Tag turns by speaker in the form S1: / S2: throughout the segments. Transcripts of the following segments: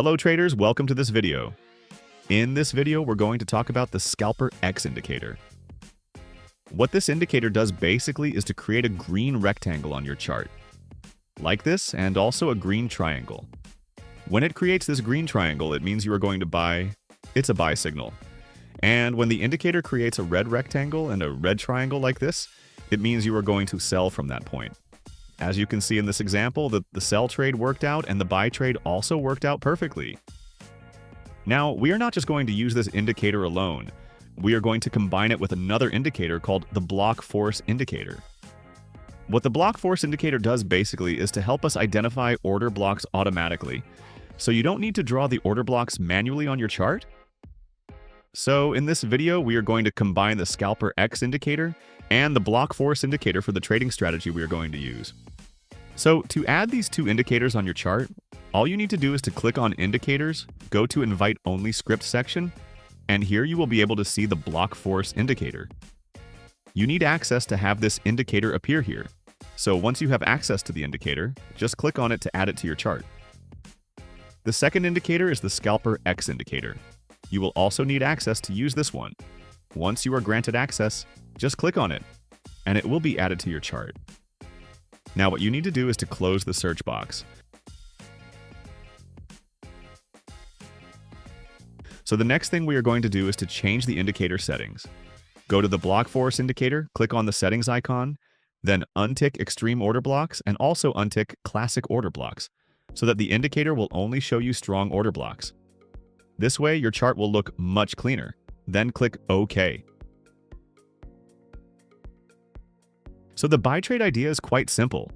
S1: Hello traders, welcome to this video. In this video, we're going to talk about the SCALPERX indicator. What this indicator does basically is to create a green rectangle on your chart, like this, and also a green triangle. When it creates this green triangle, it means you are going to buy. It's a buy signal. And when the indicator creates a red rectangle and a red triangle like this, it means you are going to sell from that point. As you can see in this example, the sell trade worked out and the buy trade also worked out perfectly. Now, we are not just going to use this indicator alone. We are going to combine it with another indicator called the block force indicator. What the block force indicator does basically is to help us identify order blocks automatically, so you don't need to draw the order blocks manually on your chart. So in this video, we are going to combine the SCALPERX indicator and the block force indicator for the trading strategy we are going to use. So to add these two indicators on your chart, all you need to do is to click on Indicators, go to Invite Only Script section, and here you will be able to see the block force indicator. You need access to have this indicator appear here. So once you have access to the indicator, just click on it to add it to your chart. The second indicator is the SCALPERX indicator. You will also need access to use this one. Once you are granted access, just click on it, and it will be added to your chart. Now what you need to do is to close the search box. So the next thing we are going to do is to change the indicator settings. Go to the block force indicator, click on the settings icon, then untick extreme order blocks and also untick classic order blocks, so that the indicator will only show you strong order blocks. This way your chart will look much cleaner. Then click OK. So the buy trade idea is quite simple.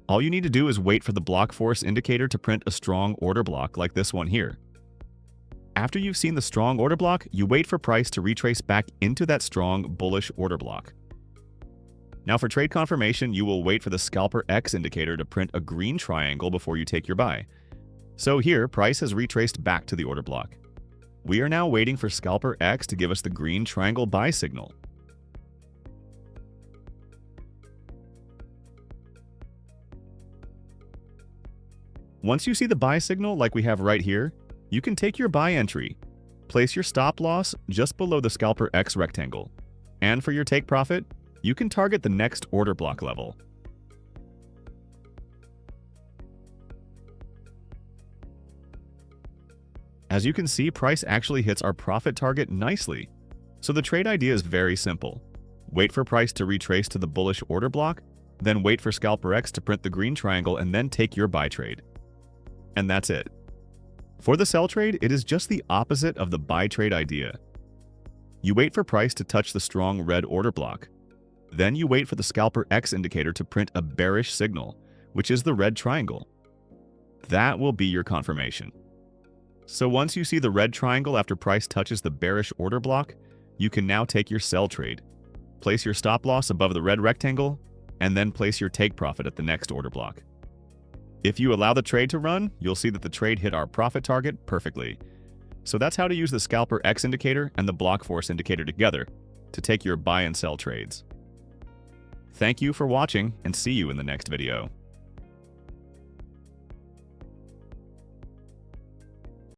S1: All you need to do is wait for the block force indicator to print a strong order block like this one here. After you've seen the strong order block, you wait for price to retrace back into that strong bullish order block. Now for trade confirmation, you will wait for the SCALPERX indicator to print a green triangle before you take your buy. So here, price has retraced back to the order block. We are now waiting for SCALPERX to give us the green triangle buy signal. Once you see the buy signal like we have right here, you can take your buy entry. Place your stop loss just below the SCALPERX rectangle. And for your take profit, you can target the next order block level. As you can see, price actually hits our profit target nicely. So the trade idea is very simple. Wait for price to retrace to the bullish order block, then wait for SCALPERX to print the green triangle and then take your buy trade. And that's it. For the sell trade, it is just the opposite of the buy trade idea. You wait for price to touch the strong red order block. Then you wait for the SCALPERX indicator to print a bearish signal, which is the red triangle. That will be your confirmation. So once you see the red triangle after price touches the bearish order block, you can now take your sell trade. Place your stop loss above the red rectangle, and then place your take profit at the next order block. If you allow the trade to run, you'll see that the trade hit our profit target perfectly. So that's how to use the SCALPERX indicator and the block force indicator together to take your buy and sell trades. Thank you for watching, and see you in the next video.